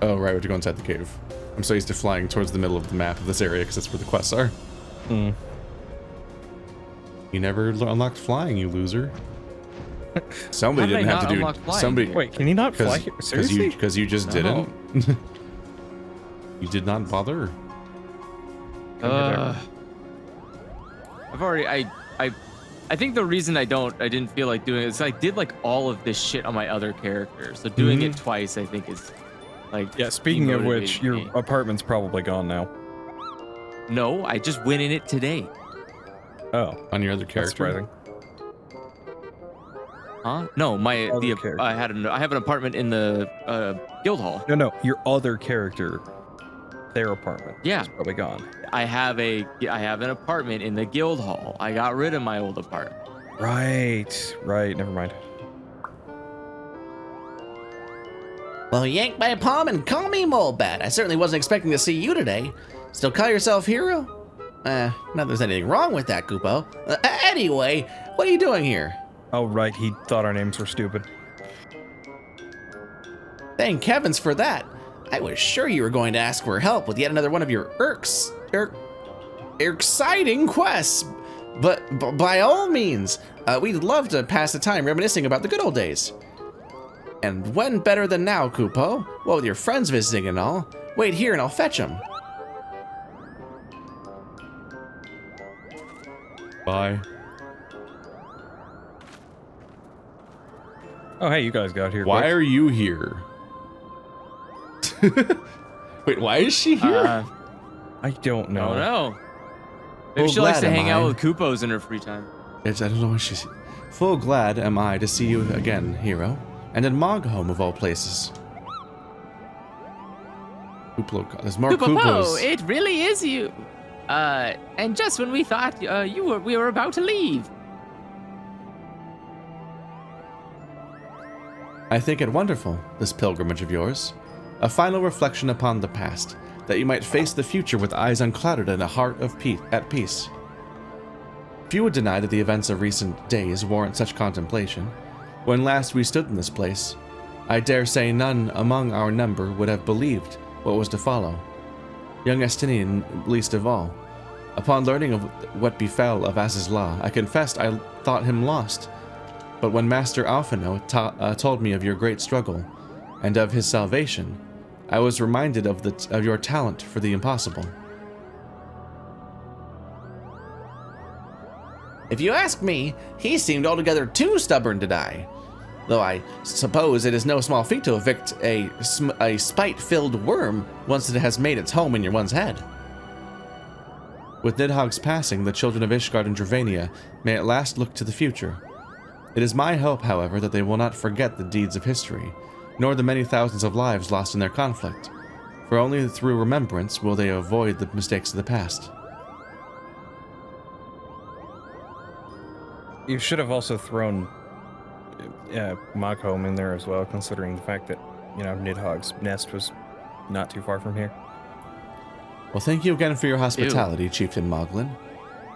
Oh, right, we have to go inside the cave. I'm so used to flying towards the middle of the map of this area because that's where the quests are. Hmm. You never unlocked flying, you loser. Somebody didn't have to do. Somebody. Wait, can you not fly here? Seriously? Because you just didn't. You did not bother. I've already. I think the reason I didn't feel like doing it is I did like all of this shit on my other character. So doing it twice, I think, is like. Yeah. Speaking of which, your apartment's probably gone now. No, I just went in it today. Oh, On your other that's character. surprising. Huh? No, I have an apartment in the guild hall. No, your other character, their apartment. Yeah. Is probably gone. I have an apartment in the guild hall. I got rid of my old apartment. Right. Never mind. Well, yank my palm and call me Molebat. I certainly wasn't expecting to see you today. Still call yourself hero? Not that there's anything wrong with that, Kupo. Anyway, what are you doing here? Oh, right. He thought our names were stupid. Thank heavens for that. I was sure you were going to ask for help with yet another one of your exciting quests. But by all means, we'd love to pass the time reminiscing about the good old days. And when better than now, Kupo? Well, with your friends visiting and all. Wait here and I'll fetch them. Bye. Oh, hey, you guys got here. Why quick. are you here? Wait, why is she here? I don't know. Oh no. Maybe Well, she likes glad to am hang out I. with Kupos in her free time. I don't know what she's. Full glad am I to see you again, hero, and in Mogholm of all places. Kuplo, there's more Kupo, Kupos. it really is you. And just when we thought we were about to leave. I think it wonderful, this pilgrimage of yours. A final reflection upon the past, that you might face the future with eyes unclouded and a heart of at peace. Few would deny that the events of recent days warrant such contemplation. When last we stood in this place, I dare say none among our number would have believed what was to follow. Young Estinian least of all. Upon learning of what befell of Az's law, I confessed I thought him lost. But when Master Alphino told me of your great struggle, and of his salvation, I was reminded of your talent for the impossible. If you ask me, he seemed altogether too stubborn to die. Though I suppose it is no small feat to evict a spite-filled worm once it has made its home in one's head. With Nidhogg's passing, the children of Ishgard and Dravania may at last look to the future. It is my hope, however, that they will not forget the deeds of history, nor the many thousands of lives lost in their conflict, for only through remembrance will they avoid the mistakes of the past. You should have also thrown Mogholm in there as well, considering the fact that, Nidhogg's nest was not too far from here. Well, thank you again for your hospitality, Chieftain Moglin,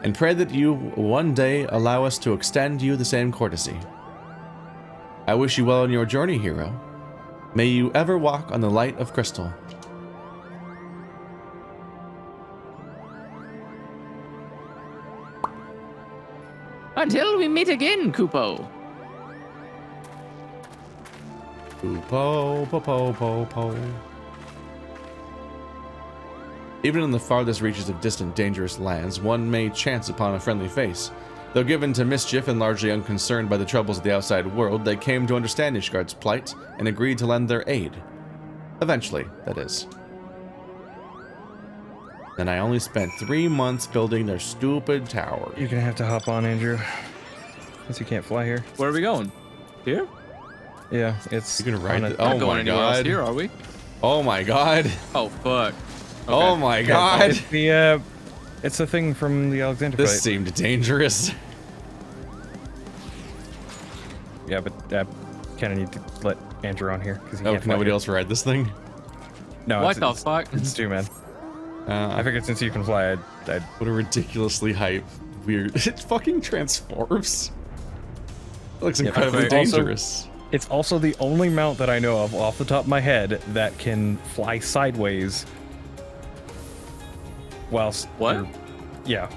and pray that you one day allow us to extend you the same courtesy. I wish you well on your journey, hero. May you ever walk on the light of crystal. Until we meet again, Kupo. Po, po, po, po, po. Even in the farthest reaches of distant, dangerous lands, one may chance upon a friendly face. Though given to mischief and largely unconcerned by the troubles of the outside world, they came to understand Ishgard's plight and agreed to lend their aid. Eventually, that is. And I only spent 3 months building their stupid tower. You're gonna have to hop on, Andrew. Since you can't fly here. Where are we going? Here? Yeah, it's... You're gonna ride Not Oh going my anywhere else god. here, are we? Oh my god. Oh fuck. Okay. Oh my god. It's it's a thing from the Alexander This fight. seemed dangerous. Yeah, but I kind of need to let Andrew on here because he Oh, can't can fly nobody here. else ride this thing? No, What the fuck? It's two men. I I figured since you can fly, I'd What a ridiculously hype, weird. It fucking transforms. It looks Yeah, incredibly but also- dangerous. It's also the only mount that I know of off the top of my head that can fly sideways whilst... What? Yeah,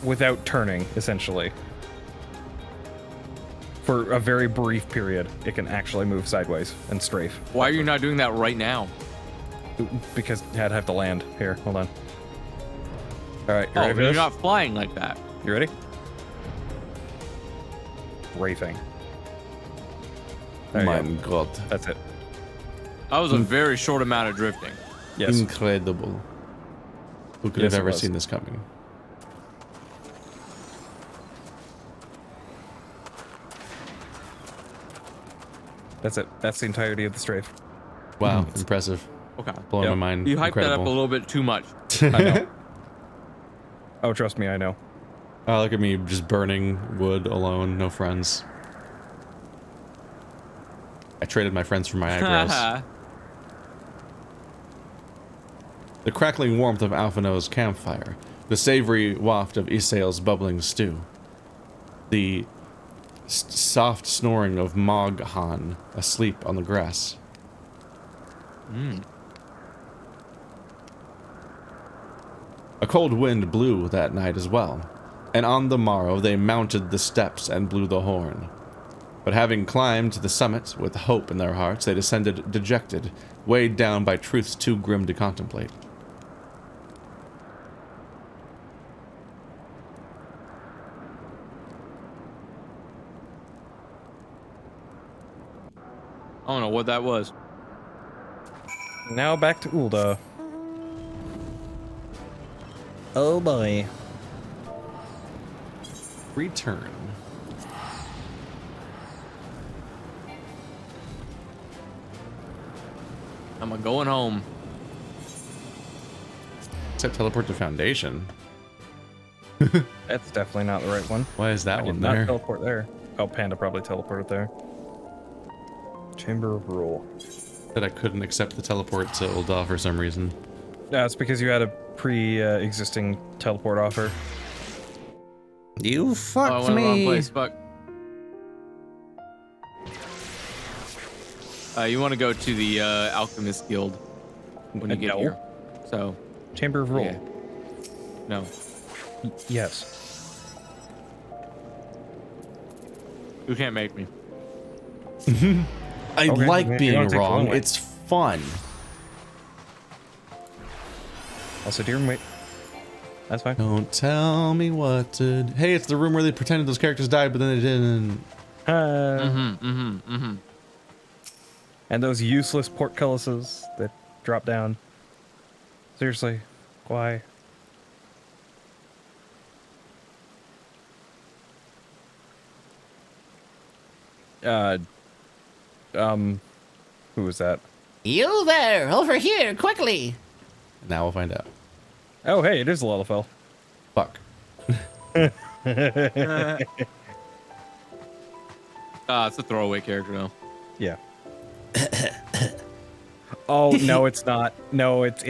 without turning, essentially. For a very brief period, it can actually move sideways and strafe. Why are you not doing that right now? Because I'd have to land. Here, hold on. All right, you Oh, ready but for you're this? not flying like that. You ready? Rafing. There you My go. God. That's it. That was a very short amount of drifting. Yes. Incredible. Who could Yes, have it ever was. seen this coming? That's it. That's the entirety of the strafe. Wow, impressive. Okay. Blowing Yep. my mind. You hyped that up a Incredible. little bit too much. I know. Oh, trust me, I know. Oh, look at me just burning wood alone, no friends. I traded my friends for my eyebrows. The crackling warmth of Alphino's campfire, the savory waft of Isael's bubbling stew, the soft snoring of Moghan asleep on the grass. A cold wind blew that night as well, and on the morrow they mounted the steps and blew the horn. But having climbed to the summit with hope in their hearts, they descended dejected, weighed down by truths too grim to contemplate. I don't know what that was. Now back to Ul'dah. Oh boy. Return. I'm going home. Except teleport to Foundation. That's definitely not the right one. Why is that I one did not there? teleport there. Oh, Panda probably teleported there. Chamber of Rule. That I couldn't accept the teleport to Ul'dah for some reason. No, it's because you had a pre-existing teleport offer. You Oh, I fucked went wrong me. place. Fuck. You want to go to the Alchemist Guild when you get No. here. So, Chamber of Rule. yeah. No. Yes. You can't make me. I Okay, like if you being wanna take the long wrong. way. It's fun. I'll sit here and wait. That's fine. Don't tell me what to... Hey, it's the room where they pretended those characters died, but then they didn't. And those useless portcullises that drop down. Seriously, why? Who was that? You there, over here, quickly. Now we'll find out. Oh, hey, it is Lalafell. Fuck. It's a throwaway character now. Yeah. Oh, no, it's not. No, it's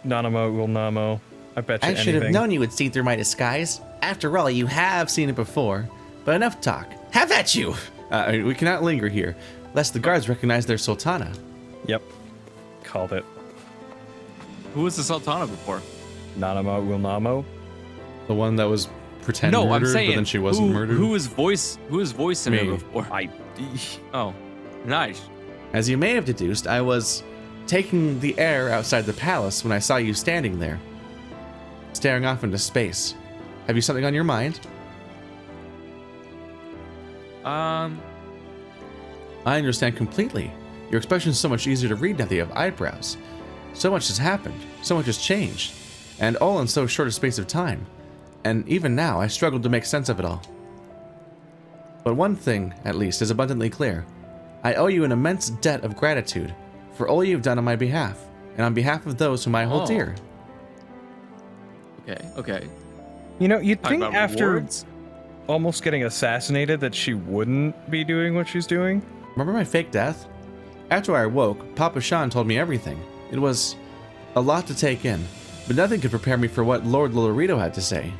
Nanamo Ul'dah. I bet you I should have anything. known you would see through my disguise. After all, you have seen it before. But enough talk. Have at you! We cannot linger here, lest the guards recognize their sultana. Yep. Called it. Who was the Sultana before? Nanamo Ul'dah. The one that was pretend No, murdered, I'm saying but then she wasn't murdered. Who was voicing her Me. before? Oh, nice. As you may have deduced, I was taking the air outside the palace when I saw you standing there, staring off into space. Have you something on your mind? I I understand completely. Your expression is so much easier to read now that you have eyebrows. So much has happened, so much has changed, and all in so short a space of time. And even now, I struggle to make sense of it all. But one thing, at least, is abundantly clear. I owe you an immense debt of gratitude for all you've done on my behalf, and on behalf of those whom I hold Oh. dear. Okay. You know, you'd Talking think about after rewards? almost getting assassinated that she wouldn't be doing what she's doing. Remember my fake death? After I awoke, Papa Shan told me everything. It was a lot to take in, but nothing could prepare me for what Lord Lolorito had to say.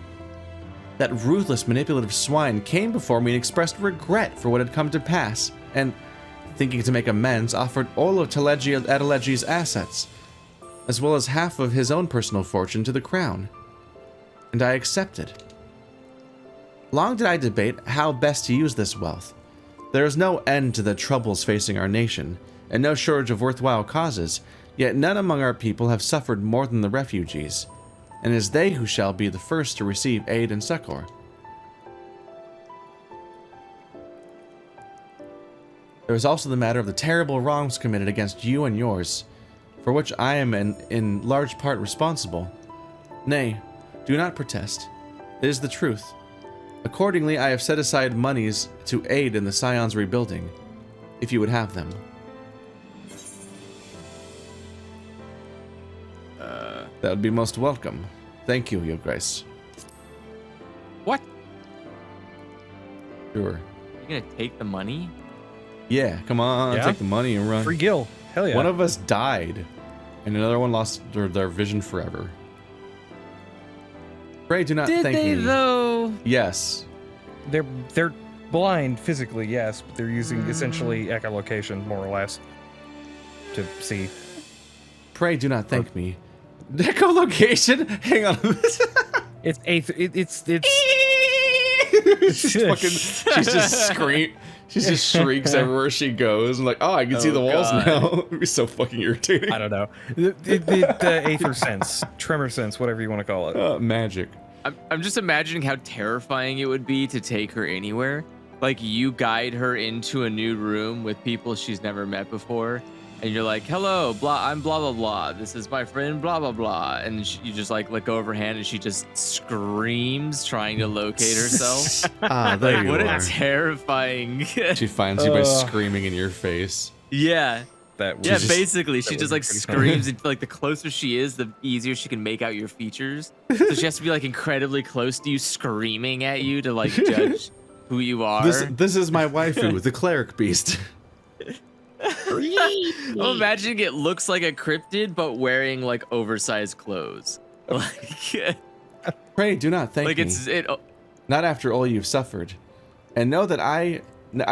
That ruthless, manipulative swine came before me and expressed regret for what had come to pass, and thinking to make amends, offered all of Adelegi's assets, as well as half of his own personal fortune to the crown. And I accepted. Long did I debate how best to use this wealth. There is no end to the troubles facing our nation, and no shortage of worthwhile causes, yet none among our people have suffered more than the refugees, and it is they who shall be the first to receive aid and succor. There is also the matter of the terrible wrongs committed against you and yours, for which I am in large part responsible. Nay, do not protest. It is the truth. Accordingly, I have set aside monies to aid in the Scion's rebuilding, if you would have them. That would be most welcome. Thank you, Your Grace. What? Sure. You're gonna take the money? Yeah, come on, Yeah? take the money and run. Free Gil. Hell yeah. One of us died, and another one lost their vision forever. Pray do not Did thank they me. though? Yes. They're blind physically, yes, but they're using essentially echolocation, more or less, to see. Pray do not thank me. Echolocation? Hang on. It's eighth. It's she's just she just shrieks everywhere she goes. I'm like, oh, I can see the walls God. now. It'd be so fucking irritating. I don't know. The aether sense, tremor sense, whatever you want to call it. Magic. I'm just imagining how terrifying it would be to take her anywhere. Like you guide her into a new room with people she's never met before, and you're like, "Hello, blah, I'm blah blah blah. This is my friend, blah blah blah." And you just like let go of her hand, and she just screams, trying to locate herself. There Like, you what are. a terrifying. She finds you by screaming in your face. Yeah. That Yeah, just- basically, she would just be like pretty funny. screams, and like the closer she is, the easier she can make out your features. So she has to be like incredibly close to you, screaming at you to like judge who you are. This is my waifu, the cleric beast. I'm imagining it looks like a cryptid, but wearing like oversized clothes. Like, Pray do not thank like me. it. Not after all you've suffered. And know that I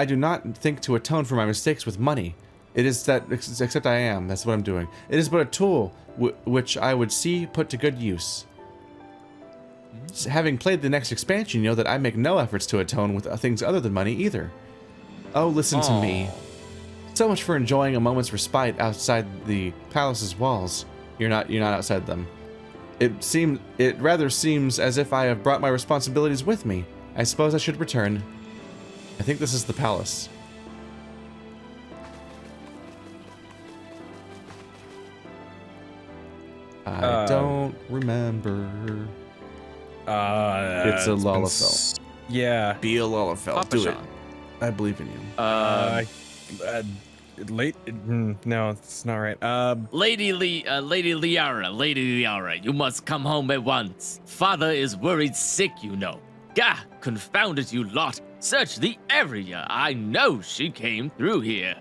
do not think to atone for my mistakes with money. It is that, except I am, that's what I'm doing. It is but a tool which I would see put to good use. Having played the next expansion, you know that I make no efforts to atone with things other than money either. Oh, listen to me. So much for enjoying a moment's respite outside the palace's walls. You're not outside them. It rather seems as if I have brought my responsibilities with me. I suppose I should return. I think this is the palace. I don't remember. It's a been Lalafell. Yeah. Be a Lalafell. Papa Do it. Sean. I believe in you. Late. No, it's not right. Lady Liara, you must come home at once. Father is worried sick, you know. Gah, confound it, you lot. Search the area. I know she came through here.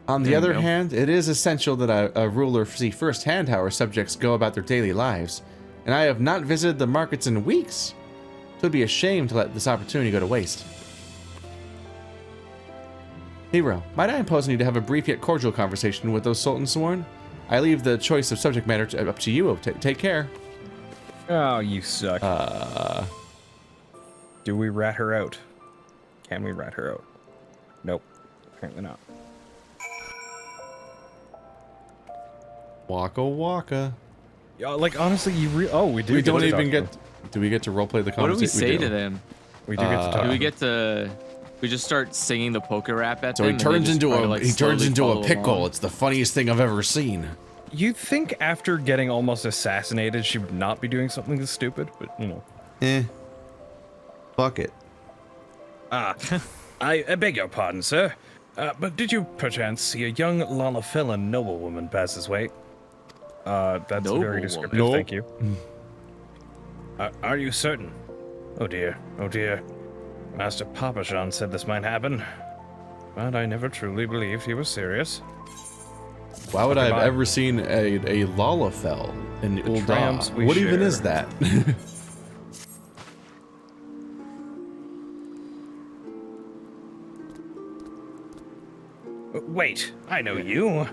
On the There you other go. hand, it is essential that a ruler see firsthand how her subjects go about their daily lives, and I have not visited the markets in weeks. It would be a shame to let this opportunity go to waste. Hero, might I impose on you to have a brief yet cordial conversation with those Sultan sworn? I leave the choice of subject matter up to you. Take care. Oh, you suck. Do we rat her out? Can we rat her out? Nope. Apparently not. Waka waka. Yeah, like honestly, we do. We get don't to even talk get. Do we get to roleplay the What do conversation? we say to them? We do get to talk. Do we get to? We just start singing the polka rap at So them. he and they turns just into try to, a like, he turns slowly into a follow pickle. along? It's the funniest thing I've ever seen. You'd think after getting almost assassinated, she would not be doing something this stupid, but you know. Fuck it. I beg your pardon, sir. But did you perchance see a young Lalafell noblewoman pass this way? That's very Noblewoman? descriptive, No. thank you. Are you certain? Oh dear, oh dear. Master Papa Jean said this might happen, but I never truly believed he was serious. Why would I have Goodbye. ever seen a Lalafell in triumphs Ul'dah? we What even share. is that? wait, I know you.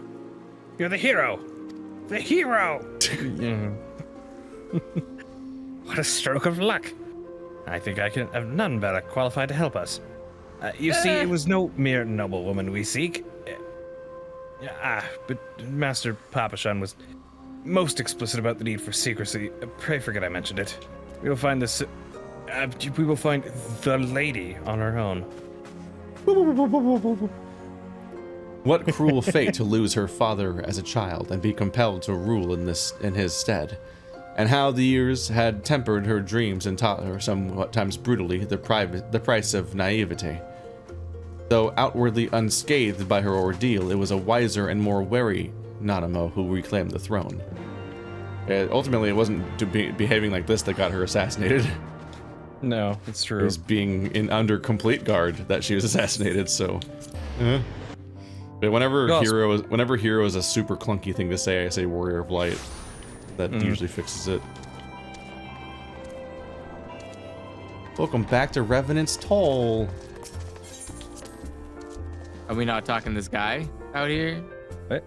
You're the hero. The hero! What a stroke of luck. I think I can have none better qualified to help us. You see, it was no mere noblewoman we seek. But Master Papashan was most explicit about the need for secrecy. Pray forget I mentioned it. We will find this. We will find the lady on her own. What cruel fate to lose her father as a child and be compelled to rule in his stead, and how the years had tempered her dreams and taught her sometimes brutally the price of naivete. Though outwardly unscathed by her ordeal, it was a wiser and more wary Nanamo who reclaimed the throne. Ultimately, it wasn't behaving like this that got her assassinated. No, it's true. It was being under complete guard that she was assassinated. So, but whenever hero is a super clunky thing to say, I say warrior of light. That usually fixes it. Welcome back to Revenant's Toll. Are we not talking this guy out here? What?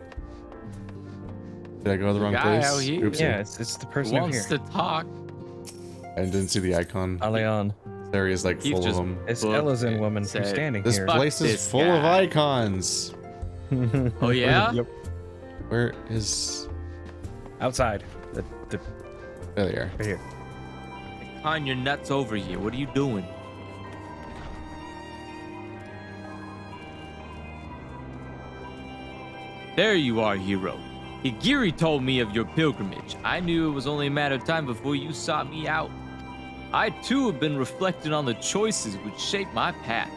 Did I go to the wrong guy place? out here? Oopsie. Yeah, it's the person Who over wants here. to talk? I didn't see the icon. Aleon. This area is like He's full of just- them. It's Book Elizin woman who's said- standing This here. place is this full of guy. icons. Oh yeah? Yep. Where is... Outside. There they are. Right here. Con your nuts over here. What are you doing? There you are, hero. Higiri told me of your pilgrimage. I knew it was only a matter of time before you sought me out. I too have been reflecting on the choices which shaped my path.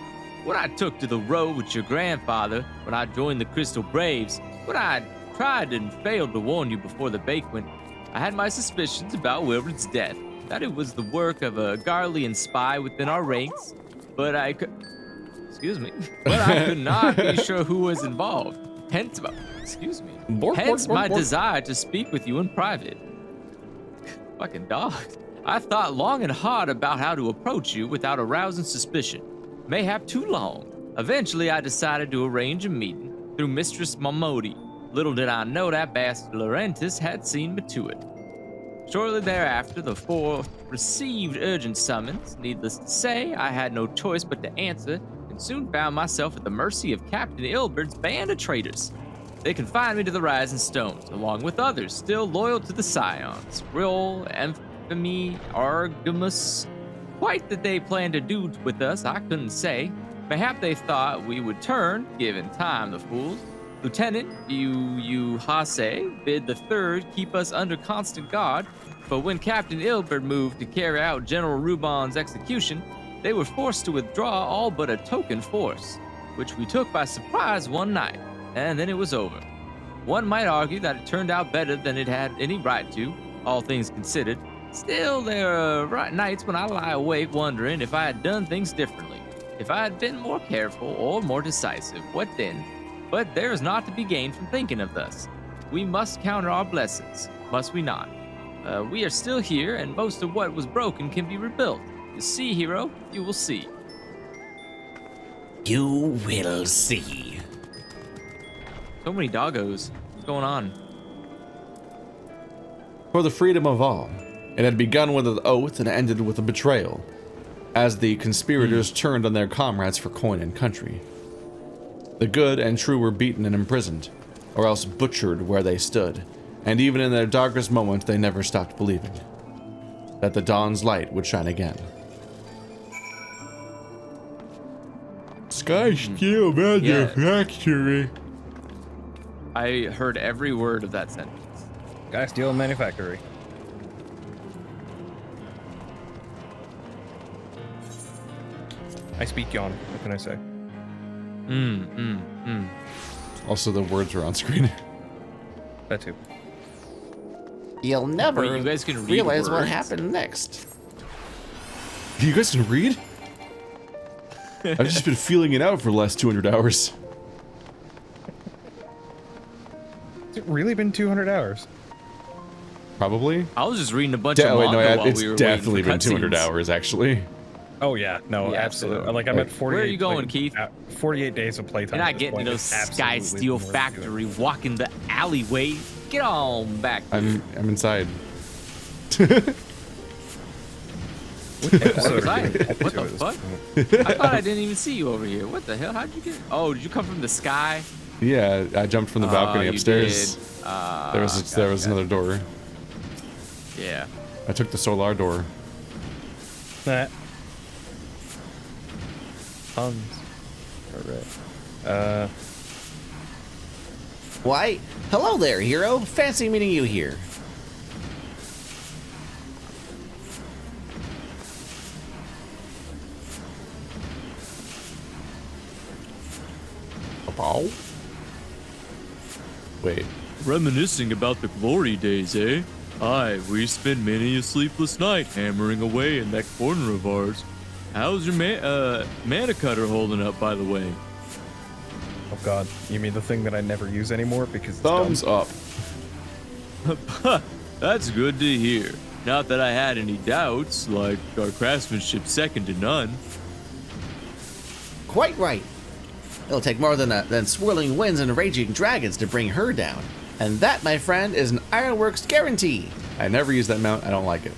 When I took to the road with your grandfather, when I joined the Crystal Braves, when I tried and failed to warn you before the banquet, I had my suspicions about Wilfred's death, that it was the work of a Garlean spy within our ranks, but I could not be sure who was involved. Hence my desire to speak with you in private. Fucking dog. I thought long and hard about how to approach you without arousing suspicion. Mayhap too long. Eventually, I decided to arrange a meeting through Mistress Momodi. Little did I know that Bastard Laurentis had seen me to it. Shortly thereafter, the four received urgent summons. Needless to say, I had no choice but to answer, and soon found myself at the mercy of Captain Ilbert's band of traitors. They confined me to the Rising Stones, along with others still loyal to the Scions. Riol, Amphimi, Argamus. Quite that they planned to do with us, I couldn't say. Mayhap they thought we would turn, given time, the fools. Lieutenant Hase bid the third keep us under constant guard, but when Captain Ilbert moved to carry out General Rubon's execution, they were forced to withdraw all but a token force, which we took by surprise one night, and then it was over. One might argue that it turned out better than it had any right to, all things considered. Still, there are nights when I lie awake wondering if I had done things differently, if I had been more careful or more decisive. What then? But there is naught to be gained from thinking of thus. We must count our blessings, must we not? We are still here, and most of what was broken can be rebuilt. You see, hero, you will see. You will see. So many doggos. What's going on? For the freedom of all. It had begun with an oath and ended with a betrayal, as the conspirators turned on their comrades for coin and country. The good and true were beaten and imprisoned, or else butchered where they stood, and even in their darkest moment they never stopped believing that the dawn's light would shine again. Sky steel magic factory. I heard every word of that sentence. Guy Steel Manufactory. I speak yawn. What can I say? Also, the words are on screen. That too. You'll never Wait, you guys can read realize what words? happened next. You guys can read? I've just been feeling it out for the last 200 hours. Has it really been 200 hours? Probably. I was just reading a bunch of manga while it's we were definitely waiting been for 200 cutscenes. hours, actually. Oh yeah, no, Yeah, absolutely. so- Like I'm at 48. Where are you going, Keith? 48 days of playtime. You're not at this getting to point. no It's Sky absolutely Steel worth doing. Factory walking the alleyway. Get on back. I'm inside. Episode What are you getting What to the at this fuck? point? I thought I didn't even see you over here. What the hell? How'd you get? Oh, did you come from the sky? Yeah, I jumped from the balcony you upstairs. did. There was another door. Yeah. I took the solar door. Nah. Tons. Alright. Why, hello there, hero. Fancy meeting you here. Bow? Wait. Reminiscing about the glory days, eh? Aye, we spent many a sleepless night hammering away in that corner of ours. How's your mana cutter holding up, by the way? Oh god, you mean the thing that I never use anymore because it's Thumbs dumb? up. That's good to hear. Not that I had any doubts, like our craftsmanship second to none. Quite right. It'll take more than swirling winds and raging dragons to bring her down. And that, my friend, is an Ironworks guarantee. I never use that mount. I don't like it.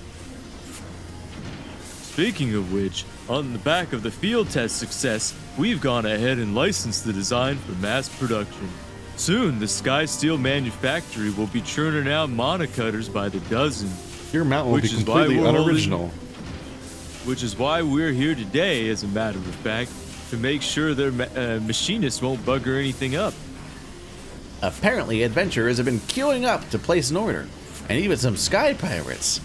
Speaking of which, on the back of the field test success, we've gone ahead and licensed the design for mass production. Soon, the Sky Steel manufactory will be churning out mana cutters by the dozen. Your mount will be Which is why completely we're holding- unoriginal. Which is why we're here today, as a matter of fact, to make sure their machinists won't bugger anything up. Apparently, adventurers have been queuing up to place an order, and even some sky pirates.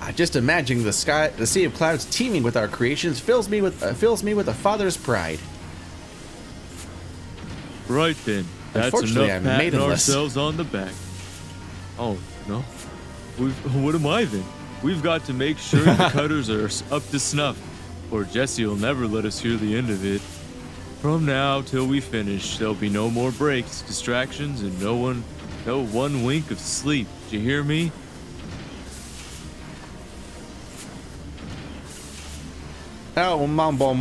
I just imagine the sea of clouds teeming with our creations fills me with a father's pride. Right then, that's Unfortunately, enough I'm patting maidenless. ourselves on the back. Oh, no? What am I then? We've got to make sure the cutters are up to snuff, or Jesse will never let us hear the end of it. From now till we finish, there'll be no more breaks, distractions, and no one wink of sleep. Did you hear me? Oh, mumble,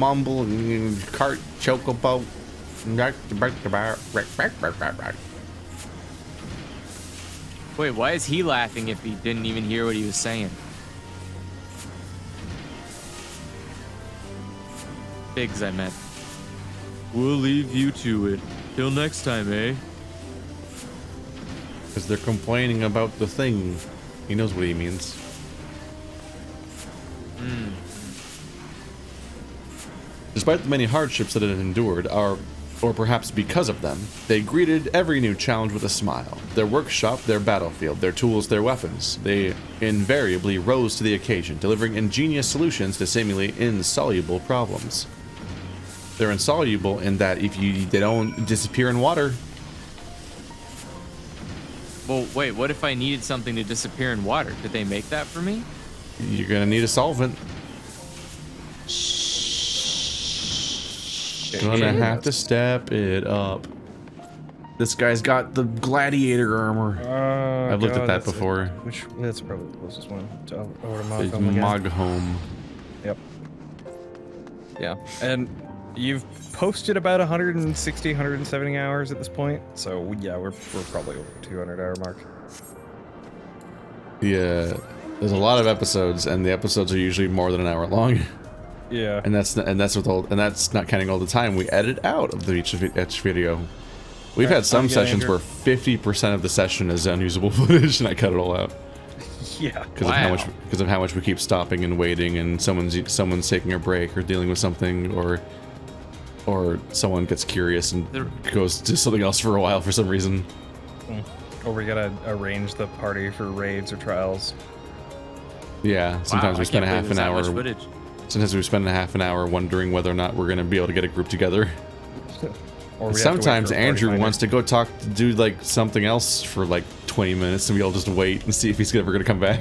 cart, chocobo. Wait, why is he laughing if he didn't even hear what he was saying? Figs, I meant. We'll leave you to it. Till next time, eh? Because they're complaining about the thing. He knows what he means. Despite the many hardships that it had endured, or perhaps because of them, they greeted every new challenge with a smile. Their workshop, their battlefield, their tools, their weapons. They invariably rose to the occasion, delivering ingenious solutions to seemingly insoluble problems. They're insoluble in that they don't disappear in water. Well, wait, what if I needed something to disappear in water? Did they make that for me? You're gonna need a solvent. Gonna have to step it up. This guy's got the gladiator armor. I've looked at that before. That's probably the closest one to over to It's Mogholm again. Mogholm. Yep. Yeah, and you've posted about 160, 170 hours at this point, so yeah, we're probably over the 200-hour mark. Yeah, there's a lot of episodes, and the episodes are usually more than an hour long. Yeah. And that's not counting all the time we edit out of each video. We've had some sessions where 50% of the session is unusable footage, and I cut it all out Yeah. because of how much we keep stopping and waiting, and someone's taking a break or dealing with something, or someone gets curious and goes to something else for a while for some reason. Or we gotta arrange the party for raids or trials. Yeah, sometimes we spend a half an hour. Footage. Sometimes we spend a half an hour wondering whether or not we're gonna be able to get a group together. Or we have to wait Sometimes for a party Andrew finder. wants to go do like something else for like 20 minutes, and we all just wait and see if he's ever gonna come back.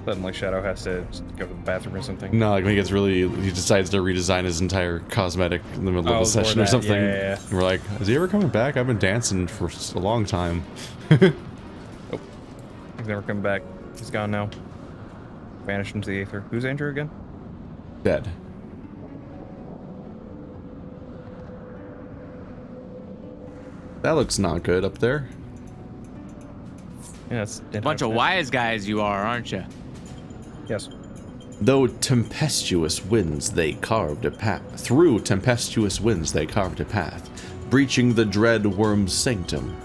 Suddenly Shadow has to go to the bathroom or something. No, like when he decides to redesign his entire cosmetic in the middle of Oh, a session or that, something. yeah. And we're like, is he ever coming back? I've been dancing for a long time. He's never come back. He's gone now. banished into the aether. Who's Andrew again? Dead. That looks not good up there. Yeah, it's A bunch of wise guys you are, aren't you? Yes. Though tempestuous winds they carved a path. Through tempestuous winds they carved a path, breaching the dread worm's sanctum.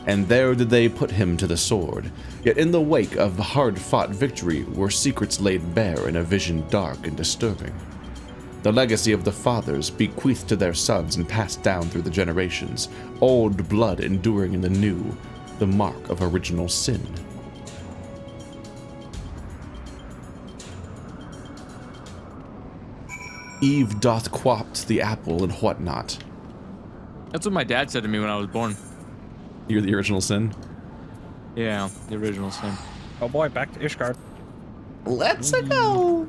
And there did they put him to the sword. Yet in the wake of hard-fought victory were secrets laid bare in a vision dark and disturbing. The legacy of the fathers bequeathed to their sons and passed down through the generations, old blood enduring in the new, the mark of original sin. Eve doth quapt the apple and whatnot. That's what my dad said to me when I was born. You're the original sin? Yeah, the original sin. Oh boy, back to Ishgard. Let's go.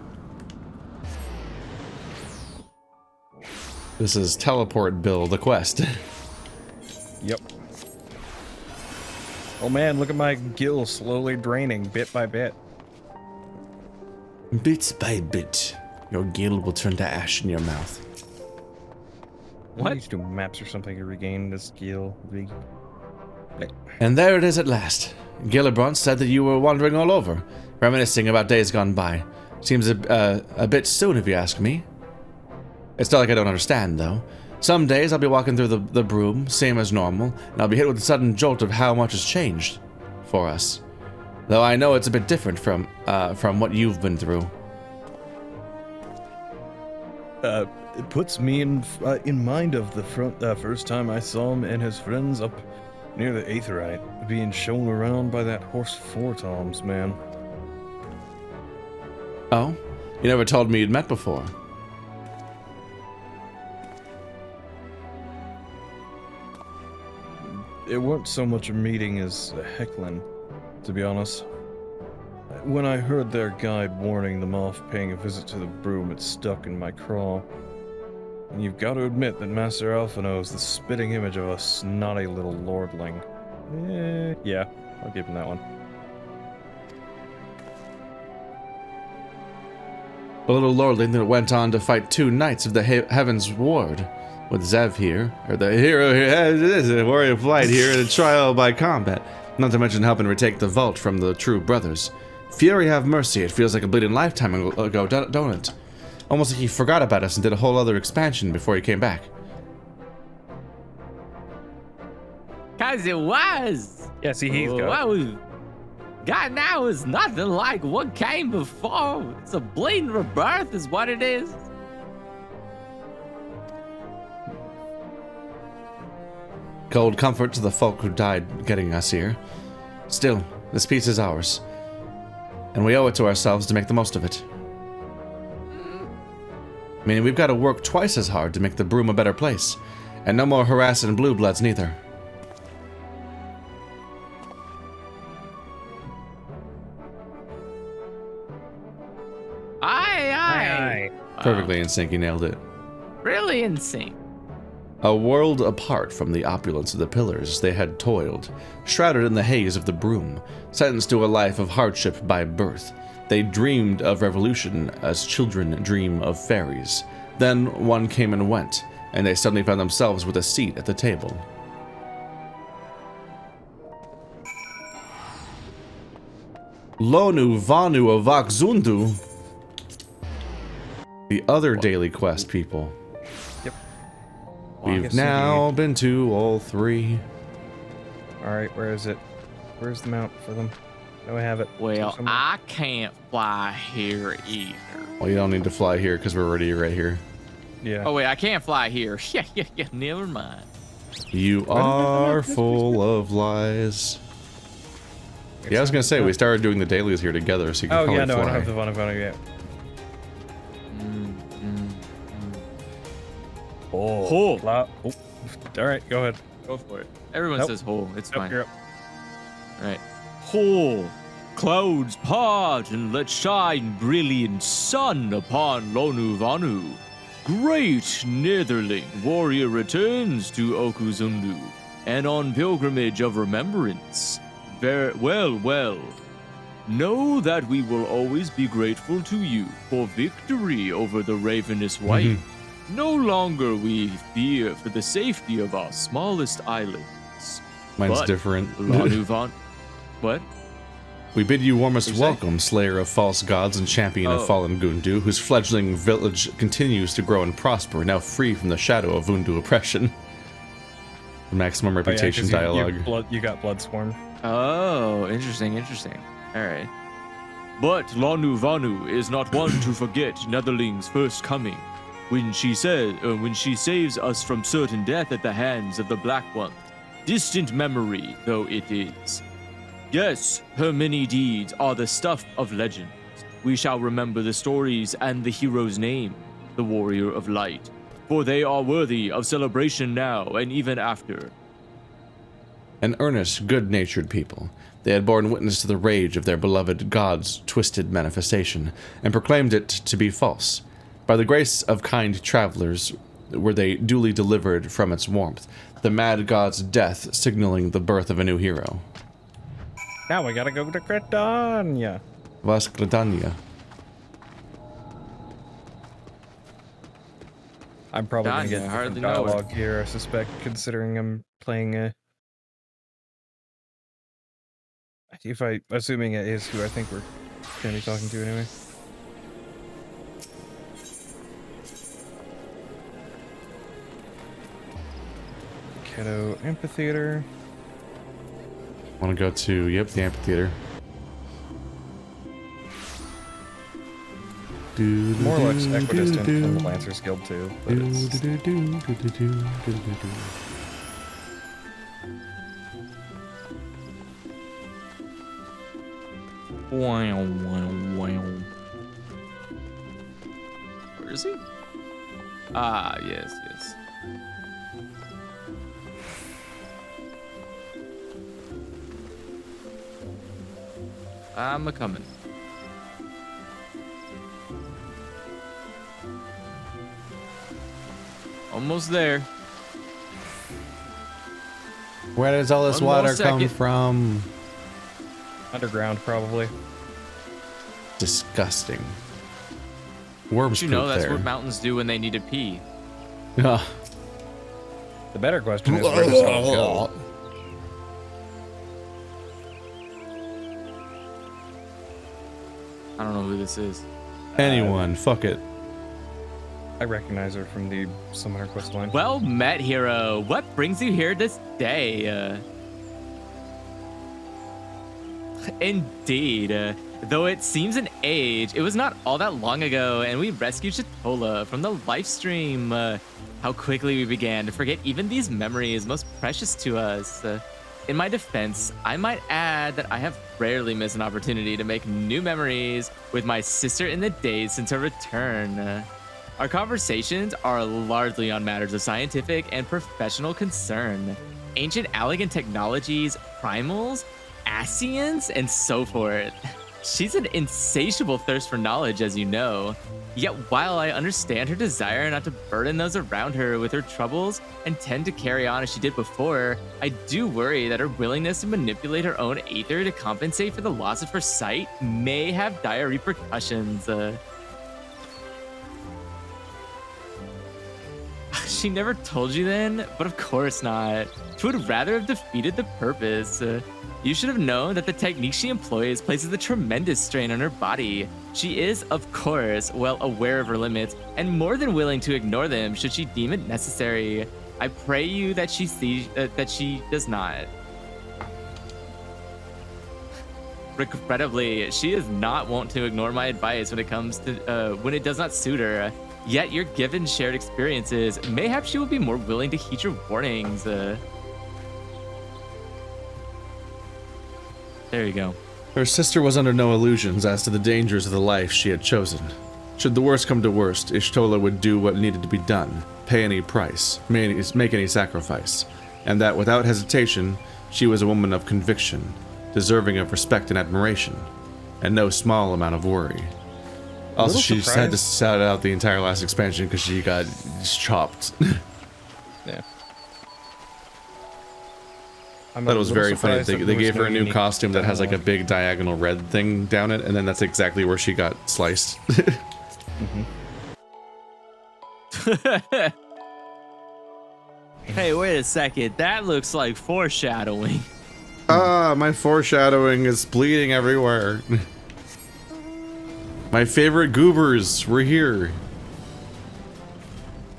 This is Teleport Bill, the quest. Yep. Oh man, look at my gill slowly draining bit by bit. Bit by bit, your gill will turn to ash in your mouth. I What? need to do maps or something to regain this gill. And there it is at last. Gillibrand said that you were wandering all over, reminiscing about days gone by. Seems a bit soon if you ask me. It's not like I don't understand, though. Some days I'll be walking through the broom, same as normal, and I'll be hit with a sudden jolt of how much has changed for us. Though I know it's a bit different from what you've been through. It puts me in mind of the first time I saw him and his friends up near the Aetherite, being shown around by that horse Four Toms, man. Oh? You never told me you'd met before. It weren't so much a meeting as a heckling, to be honest. When I heard their guide warning them off paying a visit to the broom, it stuck in my craw. And you've got to admit that Master Alphino is the spitting image of a snotty little lordling. Yeah, I'll give him that one. A little lordling that went on to fight 2 knights of the Heaven's Ward, with Zev here, or the hero here, it is a warrior of light here, and a trial by combat. Not to mention helping retake the vault from the true brothers. Fury have mercy, it feels like a bleeding lifetime ago, don't it? Almost like he forgot about us and did a whole other expansion before he came back. 'Cause it was. Yeah, see, he's got Well, God now is nothing like what came before. It's a bleeding rebirth is what it is. Cold comfort to the folk who died getting us here. Still, this piece is ours. And we owe it to ourselves to make the most of it. Meaning we've got to work twice as hard to make the broom a better place. And no more harassing blue bloods neither. Aye. Perfectly in sync, you nailed it. Really in sync. A world apart from the opulence of the pillars, they had toiled, shrouded in the haze of the broom, sentenced to a life of hardship by birth. They dreamed of revolution as children dream of fairies. Then one came and went, and they suddenly found themselves with a seat at the table. Lonu Vanu Avak Zundu. The other daily quest people. We've Yes, now been to all 3. Alright, where is it? Where's the mount for them? Do I have it? Well, somewhere? I can't fly here either. Well, you don't need to fly here because we're already right here. Yeah. Oh wait, I can't fly here. Yeah. Never mind. You are full of lies. Yeah, I was gonna say we started doing the dailies here together, so you can Oh probably yeah, no, I fly. don't have the one in front of you yet. Oh. Hole. Oh. Alright, go ahead. Go for it. Everyone Nope. says hole. It's Nope, fine. you're up. Right. Hole. Clouds part and let shine brilliant sun upon Lonu Vanu. Great Netherling warrior returns to Know that we will always be grateful to you for victory over the ravenous wight. No longer we fear for the safety of our smallest islands. Mine's But different. Lanuvant. What? We bid you warmest What'd you say? welcome, slayer of false gods and champion Oh. of fallen Gundu, whose fledgling village continues to grow and prosper, now free from the shadow of Vundu oppression. Maximum Oh, yeah, 'cause reputation dialogue. You got blood swarmed. Oh, interesting, interesting. All right. But Lanu Vanu is not one to forget Netherling's first coming. When she saves us from certain death at the hands of the Black One, distant memory though it is. Yes, her many deeds are the stuff of legend. We shall remember the stories and the hero's name, the Warrior of Light, for they are worthy of celebration now and even after. An earnest, good-natured people, they had borne witness to the rage of their beloved god's twisted manifestation, and proclaimed it to be false. By the grace of kind travelers were they duly delivered from its warmth, the mad god's death signaling the birth of a new hero. Now we gotta go to Cretania. Vaskradanya. I'm probably gonna Danya, get hardly different know it. dialogue here, I suspect, considering I'm playing a... Assuming it is who I think we're gonna be talking to anyway. Keto Amphitheater. Want to go to, yep, the amphitheater. More or less equidistant from the Lancers Guild too, but it's... Wow, wow, wow. Where is he? Ah, yes, yes. I'm a coming. Almost there. Where does all this One more water come second. from? Underground, probably. Disgusting. Worms You know poop that's there. what mountains do when they need to pee. Ah. The better question is, where does it all go? I don't know who this is. Anyone, fuck it. I recognize her from the Summoner quest line. Well met, hero. What brings you here this day? Indeed. Though it seems an age, it was not all that long ago, and we rescued Chitola from the life stream. How quickly we began to forget even these memories most precious to us. In my defense, I might add that I have rarely missed an opportunity to make new memories with my sister in the days since her return. Our conversations are largely on matters of scientific and professional concern, ancient elegant technologies, primals, Asians, and so forth. She's an insatiable thirst for knowledge, as you know. Yet while I understand her desire not to burden those around her with her troubles and tend to carry on as she did before, I do worry that her willingness to manipulate her own aether to compensate for the loss of her sight may have dire repercussions. She never told you then, but of course not. She would rather have defeated the purpose. You should have known that the technique she employs places a tremendous strain on her body. She is, of course, well aware of her limits and more than willing to ignore them should she deem it necessary. I pray you that she does not. Regrettably, she is not wont to ignore my advice when it does not suit her. Yet your given shared experiences, mayhap she will be more willing to heed your warnings. There you go. Her sister was under no illusions as to the dangers of the life she had chosen. Should the worst come to worst, Ishtola would do what needed to be done, pay any price, make any sacrifice, and that without hesitation, she was a woman of conviction, deserving of respect and admiration, and no small amount of worry. Also, she just had to shout out the entire last expansion because she got chopped. Yeah. I'm That a was little very funny. surprised They, that they there was gave her no a new unique costume that has like a dialogue. big diagonal red thing down it, and then that's exactly where she got sliced. Hey, wait a second. That looks like foreshadowing. Ah, my foreshadowing is bleeding everywhere. My favorite goobers, we're here.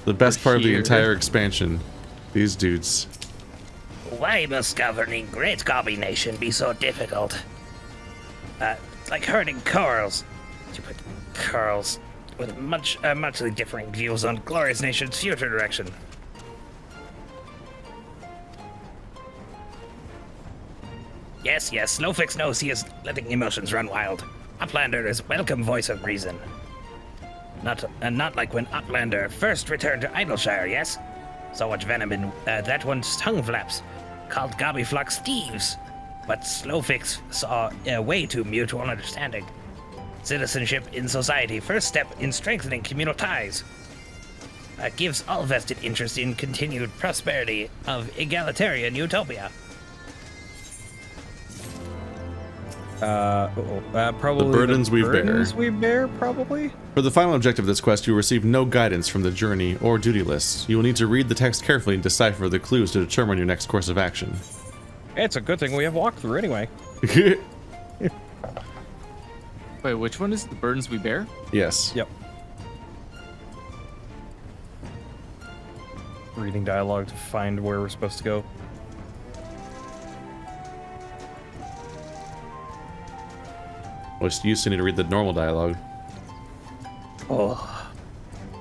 The best part of the here. entire expansion. These dudes. Why must governing great Gobby Nation be so difficult? It's like herding corals. Stupid corals with muchly differing views on Glorious Nation's future direction. Yes, Slowfix knows he is letting emotions run wild. Uplander is welcome voice of reason. Not like when Uplander first returned to Idleshire, yes? So much venom in that one's tongue flaps. Called Gobbyflox thieves. But Slowfix saw a way to mutual understanding. Citizenship in society, first step in strengthening communal ties. Gives all vested interest in continued prosperity of egalitarian utopia. Probably The burdens we bear. burdens we bear, probably. For the final objective of this quest, you will receive no guidance from the journey or duty lists. You will need to read the text carefully and decipher the clues to determine your next course of action. It's a good thing we have walkthrough anyway. Wait, which one is the burdens we bear? Yes. Yep. Reading dialogue to find where we're supposed to go. Well, you still need to read the normal dialogue. Oh.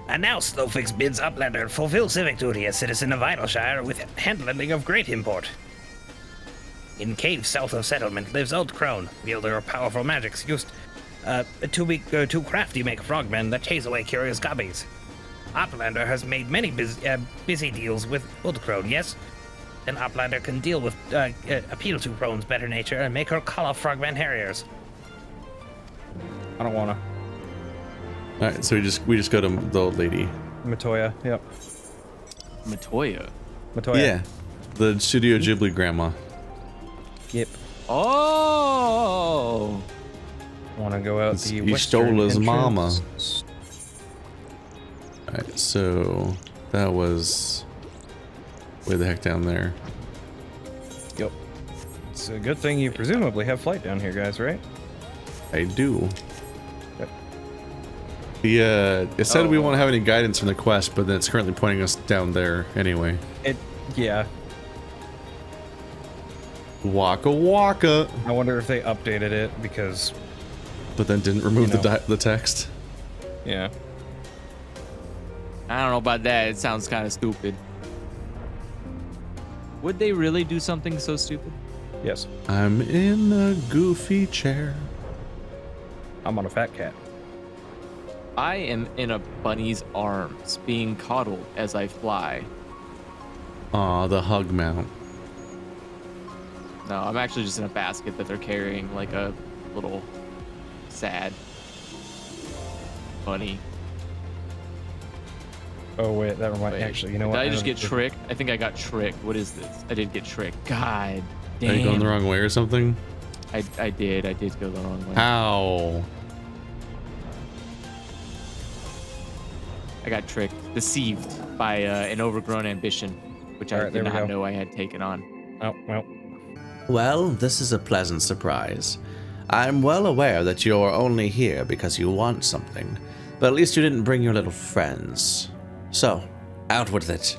And now Slowfix bids Uplander fulfill civic duty as citizen of Idleshire with handling of great import. In caves south of settlement lives Old Crone, wielder of powerful magics used too crafty to make frogmen that chase away curious gobbies. Uplander has made many busy deals with Old Crone, yes? Then Uplander can deal with appeal to Crone's better nature and make her call off frogman harriers. I don't wanna. All right, so we just go to the old lady. Matoya, yep. Matoya. Matoya. Yeah, the Studio Ghibli grandma. Yep. Oh! Wanna go out the He western stole his entrance. mama. All right, so that was way the heck down there. Yep. It's a good thing you presumably have flight down here, guys, right? I do. Yep. It said we won't have any guidance from the quest, but then it's currently pointing us down there anyway. Yeah. Waka waka. I wonder if they updated it because, But then didn't remove You know. the text. yeah. I don't know about that. It sounds kind of stupid. Would they really do something so stupid? Yes. I'm in a goofy chair. I'm on a fat cat. I am in a bunny's arms, being coddled as I fly. Aw, the hug mount. No, I'm actually just in a basket that they're carrying, like a little sad bunny. Oh wait, that reminds. Wait, Actually, you know did what? I just don't get think- tricked? I think I got tricked. What is this? I did get tricked. God Are you going the damn. wrong way or something? I did go the wrong way. How? I got tricked, deceived by an overgrown ambition, which I Alright, did there we not go. know I had taken on. Oh well. Well, this is a pleasant surprise. I'm well aware that you're only here because you want something, but at least you didn't bring your little friends. So, out with it.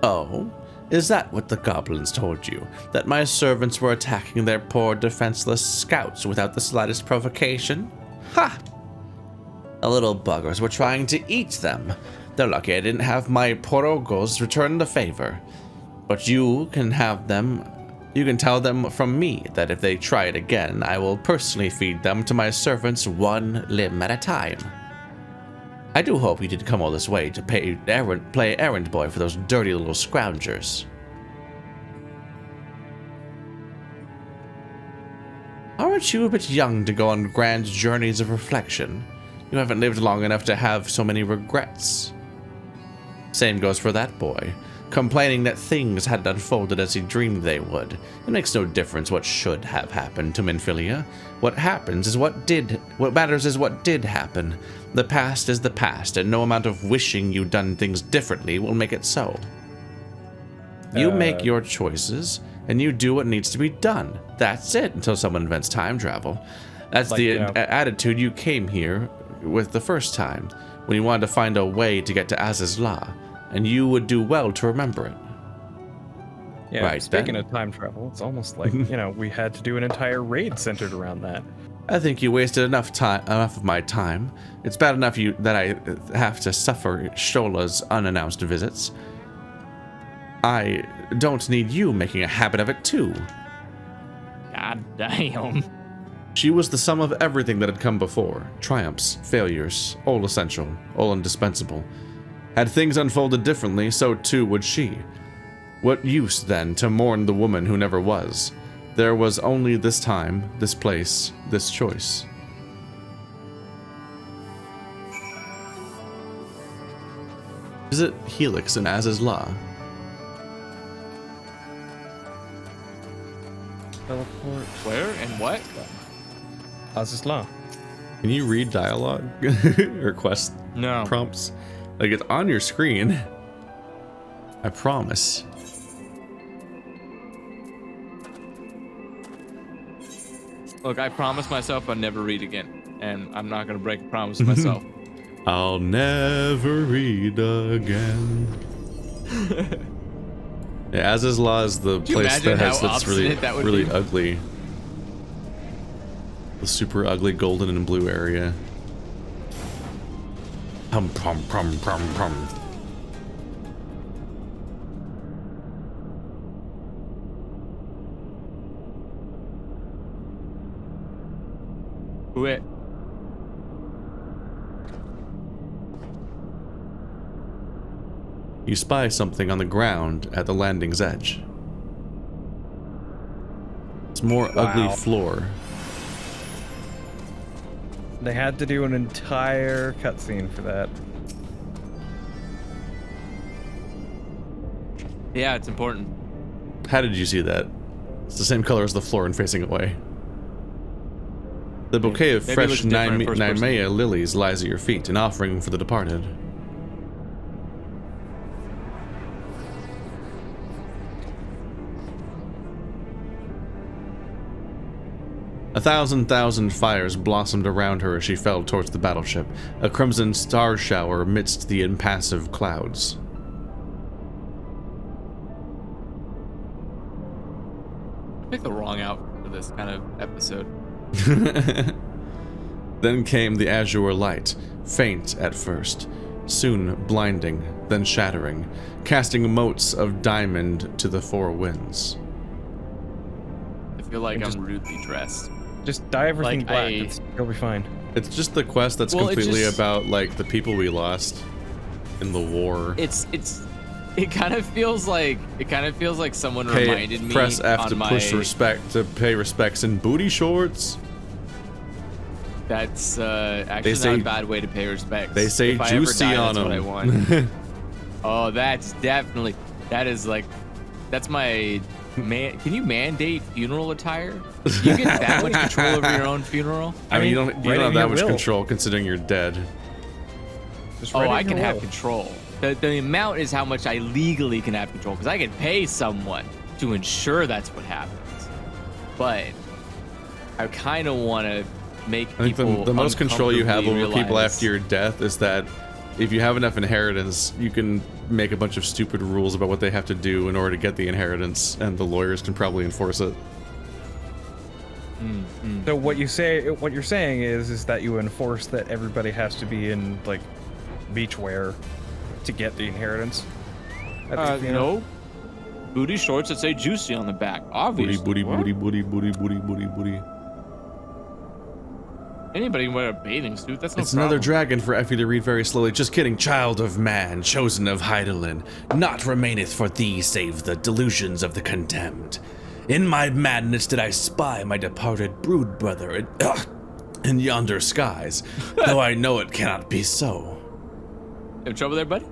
Oh, is that what the goblins told you? That my servants were attacking their poor defenseless scouts without the slightest provocation? Ha! The little buggers were trying to eat them. They're lucky I didn't have my porogos return the favor. But you can have them. You can tell them from me that if they try it again, I will personally feed them to my servants one limb at a time. I do hope you did come all this way to play errand boy for those dirty little scroungers. Aren't you a bit young to go on grand journeys of reflection? You haven't lived long enough to have so many regrets. Same goes for that boy, complaining that things hadn't unfolded as he dreamed they would. It makes no difference what should have happened to Minfilia. What matters is what did happen. The past is the past, and no amount of wishing you'd done things differently will make it so. You make your choices, and you do what needs to be done. That's it, until someone invents time travel. That's attitude you came here with the first time, when you wanted to find a way to get to Azizla, and you would do well to remember it. Yeah, Right, speaking Ben? of time travel, it's almost like, we had to do an entire raid centered around that. I think you wasted enough of my time. It's bad enough that I have to suffer Shola's unannounced visits. I don't need you making a habit of it too. God damn. She was the sum of everything that had come before. Triumphs, failures, all essential, all indispensable. Had things unfolded differently, so too would she. What use, then, to mourn the woman who never was? There was only this time, this place, this choice. Visit Helix in Azizla. Teleport. Where and what? Azizla. Can you read dialogue or quest No. prompts? Like, it's on your screen. I promise. Look, I promised myself I'd never read again, and I'm not gonna break a promise to myself. I'll never read again. Yeah, Azizla is the Could you place that imagine has how that's really obstinate that would really be? ugly. The super ugly golden and blue area. Pum pum pum pum pum. Quit. You spy something on the ground at the landing's edge. It's more ugly floor. They had to do an entire cutscene for that. Yeah, it's important. How did you see that? It's the same color as the floor and facing away. The bouquet of Maybe it fresh looks different in first person. Nymea lilies lies at your feet, an offering for the departed. A thousand fires blossomed around her as she fell towards the battleship, a crimson star shower amidst the impassive clouds. I picked the wrong outfit for this kind of episode. Then came the azure light, faint at first, soon blinding, then shattering, casting motes of diamond to the four winds. I feel like I'm rudely dressed. Just dye everything Like, black. I- You'll be fine. It's just the quest that's Well, it completely just- about, like, the people we lost in the war. It kind of feels like someone reminded me Press F on to my. push respect, to pay respects in booty shorts. That's actually say- not a bad way to pay respects. They say If I ever juicy die, on that's what I them. want. Oh, that's definitely. That is like. That's my. Can you mandate funeral attire? Do you get that much control over your own funeral? I mean, you mean, don't write it have in that your much will. control considering you're dead. Just Oh, write it I in can your have will. control. The amount is how much I legally can have control, because I can pay someone to ensure that's what happens. But I kind of want to make I think people the most control you have over uncomfortably people realize- after your death is that if you have enough inheritance, you can make a bunch of stupid rules about what they have to do in order to get the inheritance, and the lawyers can probably enforce it. So what you're saying is that you enforce that everybody has to be in like beachwear to get the inheritance. at the funeral? No. Booty shorts that say juicy on the back. Obviously. Booty, What? booty, booty, booty, booty, booty, booty. Anybody can wear a bathing suit. That's no It's another problem. dragon for Effie to read very slowly. Just kidding. Child of man, chosen of Hydaelyn, naught remaineth for thee save the delusions of the condemned. In my madness did I spy my departed brood brother in yonder skies, though I know it cannot be so. You have trouble there, buddy?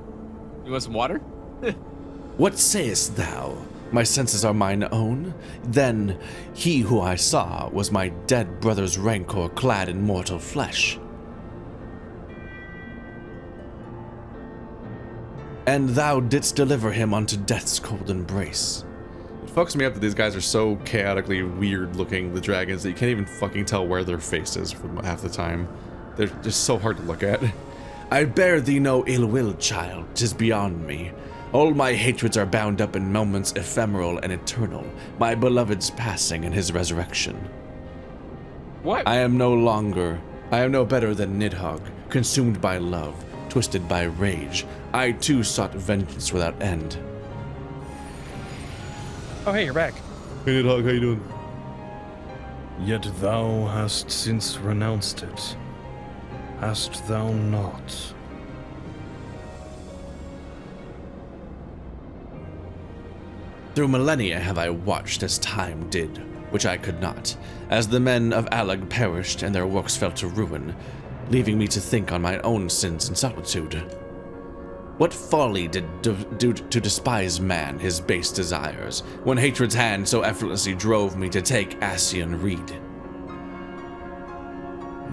You want some water? What sayest thou? My senses are mine own? Then he who I saw was my dead brother's rancor clad in mortal flesh. And thou didst deliver him unto death's cold embrace. It fucks me up that these guys are so chaotically weird looking, the dragons, that you can't even fucking tell where their face is for half the time. They're just so hard to look at. I bear thee no ill will, child, 'tis beyond me. All my hatreds are bound up in moments ephemeral and eternal, my beloved's passing and his resurrection. What? I am no better than Nidhogg, consumed by love, twisted by rage. I too sought vengeance without end. Oh, hey, you're back. Hey Nidhogg, how you doing? Yet thou hast since renounced it. Hast thou not? Through millennia have I watched as time did, which I could not, as the men of Allag perished and their works fell to ruin, leaving me to think on my own sins in solitude. What folly did do to despise man his base desires, when hatred's hand so effortlessly drove me to take Ascian reed?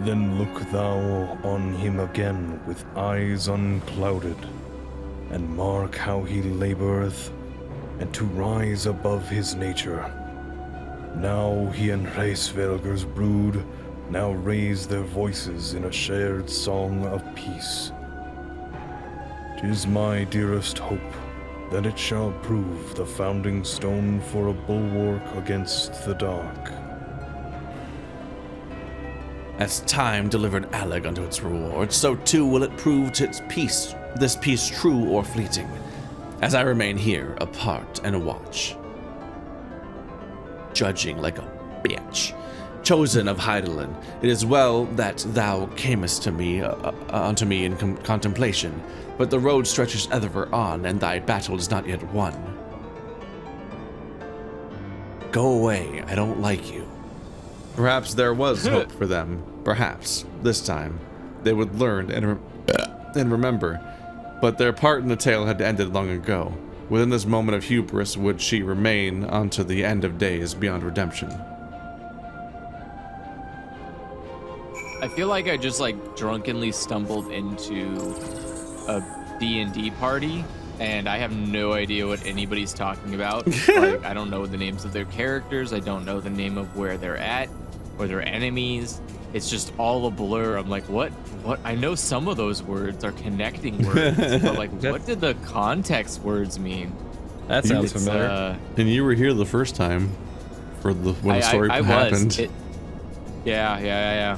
Then look thou on him again with eyes unclouded, and mark how he laboreth, and to rise above his nature. Now he and Hraesvelgur's brood now raise their voices in a shared song of peace. 'Tis my dearest hope that it shall prove the founding stone for a bulwark against the dark. As time delivered Allag unto its reward, so too will it prove to its peace, this peace true or fleeting, as I remain here apart and watch. Judging like a bitch. Chosen of Hydaelyn, it is well that thou camest to me, unto me in contemplation, but the road stretches ever on, and thy battle is not yet won. Go away, I don't like you. Perhaps there was hope for them. Perhaps, this time, they would learn and remember. But their part in the tale had ended long ago. Within this moment of hubris would she remain unto the end of days beyond redemption. I feel like I just like drunkenly stumbled into a D&D party and I have no idea what anybody's talking about. Like, I don't know the names of their characters. I don't know the name of where they're at or their enemies. It's just all a blur. I'm like, what? I know some of those words are connecting words, but like, what did the context words mean? That sounds It's, familiar. And you were here the first time for the when the story happened. Yeah.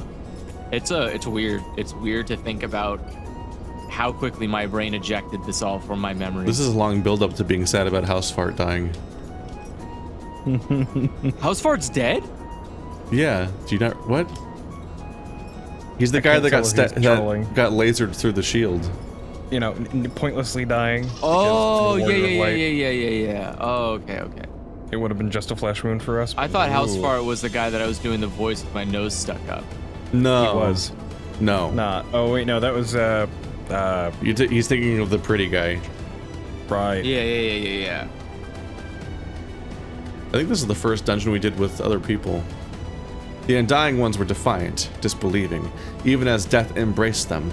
It's weird. It's weird to think about how quickly my brain ejected this all from my memory. This is a long build up to being sad about Housefart dying. Housefart's dead? Yeah, do you not what? He's the guy that got lasered through the shield. You know, pointlessly dying. Oh, because of the Warrior of Light. yeah. Oh, okay. It would have been just a flesh wound for us. I thought Housefart was the guy that I was doing the voice with my nose stuck up. No. He was. No. Nah. Oh wait, no, that was He's thinking of the pretty guy. right. Yeah. I think this is the first dungeon we did with other people. The Undying ones were defiant, disbelieving, even as death embraced them.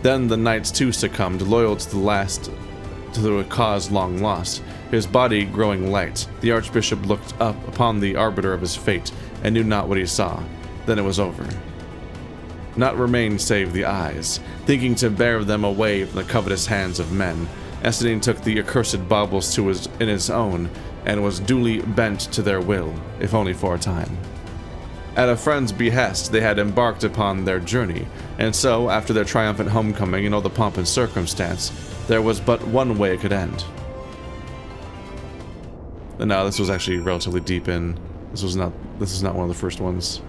Then the knights too succumbed, loyal to the cause long lost. His body growing light, the archbishop looked up upon the arbiter of his fate, and knew not what he saw. Then it was over. Naught remained save the eyes, thinking to bear them away from the covetous hands of men. Essedine took the accursed baubles in his own, and was duly bent to their will, if only for a time. At a friend's behest, they had embarked upon their journey, and so, after their triumphant homecoming and all the pomp and circumstance, there was but one way it could end. No, this was actually relatively deep in. This is not one of the first ones.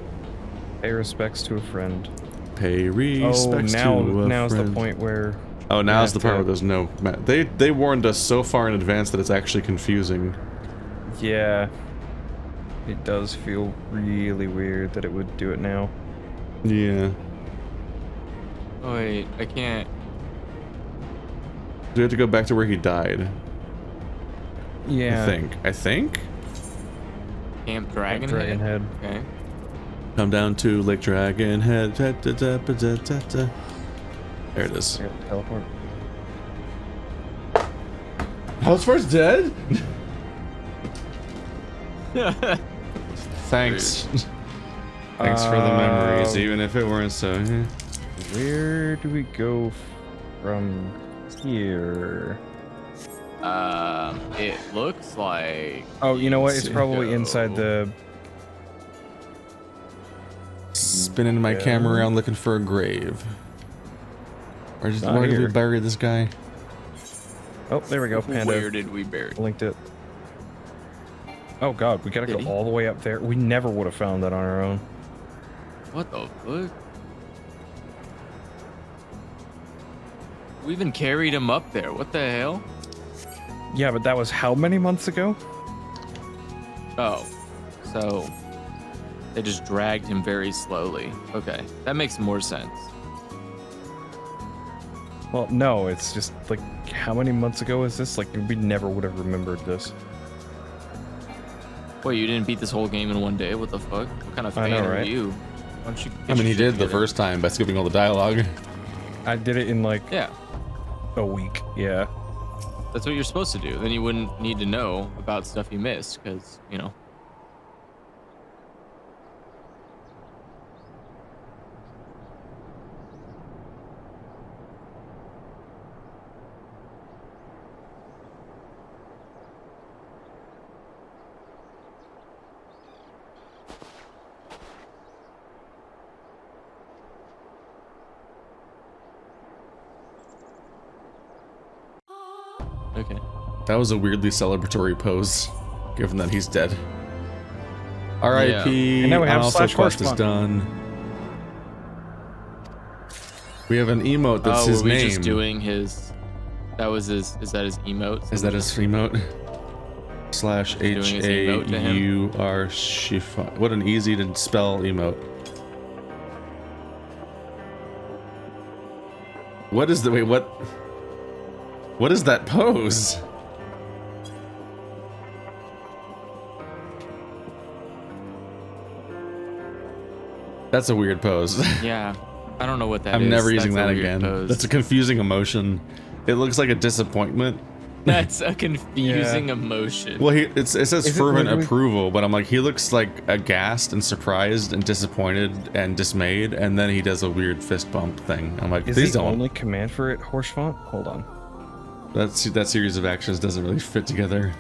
Pay respects to a friend. Pay respects to a friend. Now's the point where. Oh, now's the part where there's no. They warned us so far in advance that it's actually confusing. Yeah. It does feel really weird that it would do it now. Yeah. Oh wait, I can't. we have to go back to where he died? Yeah. I think. Camp Dragon Dragonhead. Okay. Come down to Lake Dragonhead. There it is. Here, teleport. Housefar's dead? Thanks. Thanks for the memories, even if it weren't so. Where do we go from here? It looks like. Oh, you know what? It's see. probably inside the. Spinning my camera around looking for a grave. Where did we here. bury this guy? Oh, there we go. Panda. Where did we bury? Linked it. Oh god, we gotta Did go he? all the way up there. We never would have found that on our own. What the fuck? We even carried him up there. What the hell? Yeah, but that was how many months ago? Oh, so they just dragged him very slowly. Okay, that makes more sense. Well, no, it's just like, how many months ago is this? Like, we never would have remembered this. Wait, you didn't beat this whole game in one day? What the fuck? What kind of I fan know, are right? you? Why don't you I get mean, he your shit did the together? first time by skipping all the dialogue. I did it in like Yeah, a week. Yeah. that's what you're supposed to do. Then you wouldn't need to know about stuff you missed, because, you know. Okay. That was a weirdly celebratory pose, given that he's dead. R.I.P. And now we have also slash quest is horse done. We have an emote that's his were we name. just doing his? That was his. Is that his emote? Is that his emote? Slash doing his emote to him? HAUR Shifa. What an easy to spell emote. What is the wait? What is that pose? That's a weird pose. Yeah, I don't know what that is. I'm never using That's that a weird again. pose. That's a confusing emotion. It looks like a disappointment. That's a confusing emotion. Well, it says Is it fervent literally- approval, but I'm like, he looks like aghast and surprised and disappointed and dismayed, and then he does a weird fist bump thing. I'm like, Is please the don't. only command for it horse font? Hold on. That series of actions doesn't really fit together.